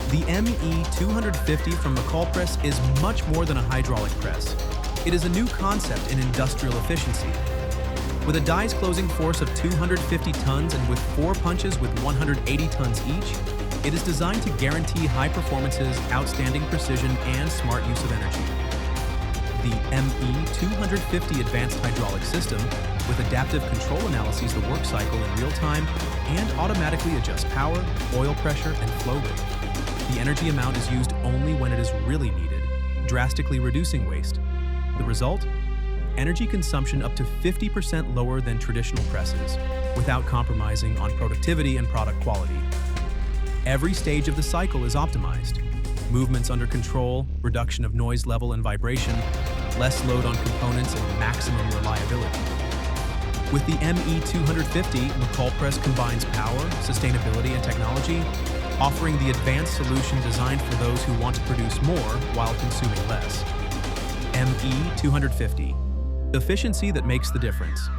The ME250 from Mecolpress is much more than a hydraulic press. It is a new concept in industrial efficiency. With a die's closing force of 250 tons and with 4 punches with 180 tons each, it is designed to guarantee high performances, outstanding precision, and smart use of energy. The ME250 advanced hydraulic system, with adaptive control analyses the work cycle in real time and automatically adjusts power, oil pressure, and flow rate. The energy amount is used only when it is really needed, drastically reducing waste. The result? Energy consumption up to 50% lower than traditional presses, without compromising on productivity and product quality. Every stage of the cycle is optimized. Movements under control, reduction of noise level and vibration, less load on components, and maximum reliability. With the ME250, Mecolpress combines power, sustainability, and technology, offering the advanced solution designed for those who want to produce more while consuming less. ME250. Efficiency that makes the difference.